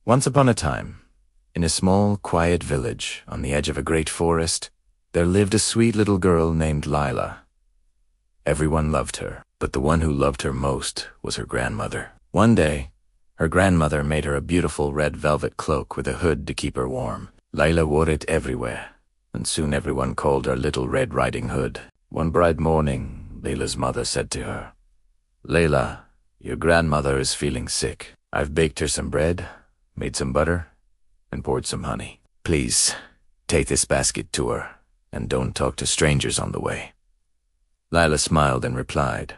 Once upon a time, in a small, quiet village on the edge of a great forest, there lived a sweet little girl named Leila. Everyone loved her, but the one who loved her most was her grandmother. One day, her grandmother made her a beautiful red velvet cloak with a hood to keep her warm. Leila wore it everywhere, and soon everyone called her Little Red Riding Hood. One bright morning, Leila's mother said to her, "Leila, your grandmother is feeling sick. I've baked her some bread, made some butter, and poured some honey. Please, take this basket to her, and don't talk to strangers on the way." Leila smiled and replied,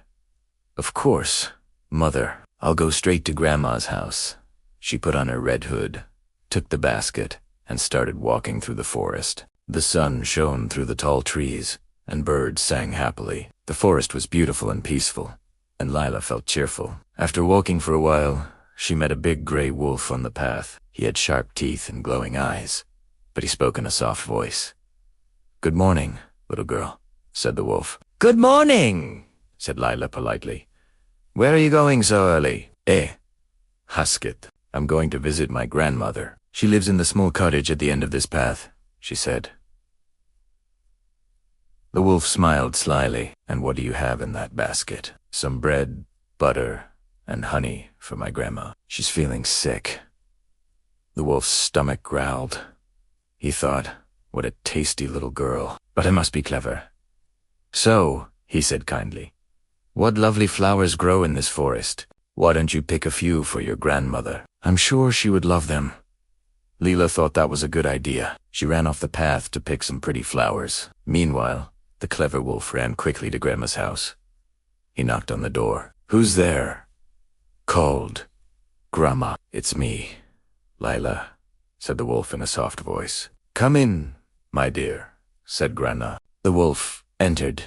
"Of course, Mother. I'll go straight to Grandma's house." She put on her red hood, took the basket, and started walking through the forest. The sun shone through the tall trees, and birds sang happily. The forest was beautiful and peaceful, and Leila felt cheerful. After walking for a while, she met a big gray wolf on the path. He had sharp teeth and glowing eyes, but he spoke in a soft voice. "Good morning, little girl," said the wolf. "Good morning," said Leila politely. "Where are you going so early?" Husket. "I'm going to visit my grandmother. She lives in the small cottage at the end of this path," she said. The wolf smiled slyly. "And what do you have in that basket?" "Some bread, butter, and honey for my grandma. She's feeling sick." The wolf's stomach growled. He thought, what a tasty little girl, but I must be clever. "So," he said kindly, "what lovely flowers grow in this forest. Why don't you pick a few for your grandmother? I'm sure she would love them." Leila thought that was a good idea. She ran off the path to pick some pretty flowers. Meanwhile, the clever wolf ran quickly to Grandma's house. He knocked on the door. "Who's there?" called Grandma. "It's me, Leila," said the wolf in a soft voice. "Come in, my dear," said Grandma. The wolf entered,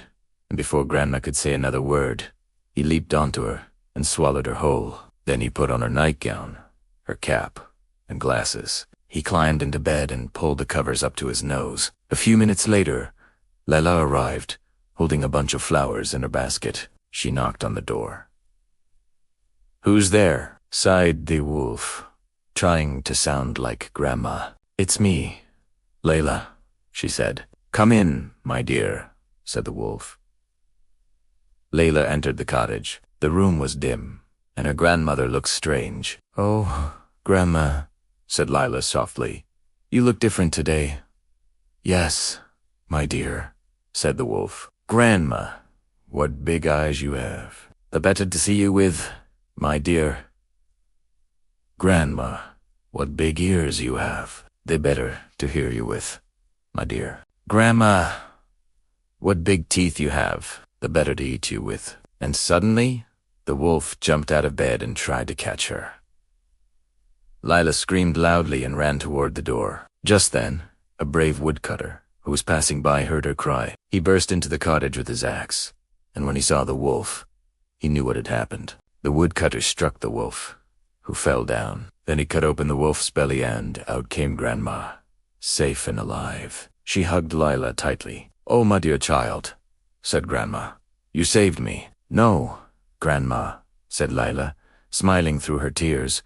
and before Grandma could say another word, he leaped onto her and swallowed her whole. Then he put on her nightgown, her cap, and glasses. He climbed into bed and pulled the covers up to his nose. A few minutes later, Leila arrived, holding a bunch of flowers in her basket. She knocked on the door. "Who's there?" sighed the wolf, trying to sound like Grandma. "It's me, Leila," she said. "Come in, my dear," said the wolf. Leila entered the cottage. The room was dim, and her grandmother looked strange. "Oh, Grandma," said Leila softly, "you look different today." "Yes, my dear," said the wolf. "Grandma, what big eyes you have. The better to see you with, my dear." "Grandma, what big ears you have. The better to hear you with, my dear." "Grandma, what big teeth you have. The better to eat you with." And suddenly, the wolf jumped out of bed and tried to catch her. Leila screamed loudly and ran toward the door. Just then, a brave woodcutter, who was passing by, heard her cry. He burst into the cottage with his axe, and when he saw the wolf, he knew what had happened. The woodcutter struck the wolf, who fell down. Then he cut open the wolf's belly and out came Grandma, safe and alive. She hugged Leila tightly. "Oh, my dear child," said Grandma, "you saved me." "No, Grandma," said Leila, smiling through her tears.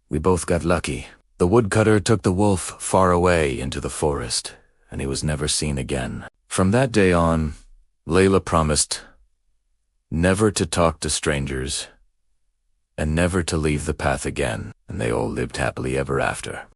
"We both got lucky." The woodcutter took the wolf far away into the forest, and he was never seen again. From that day on, Leila promised never to talk to strangers and never to leave the path again, and they all lived happily ever after.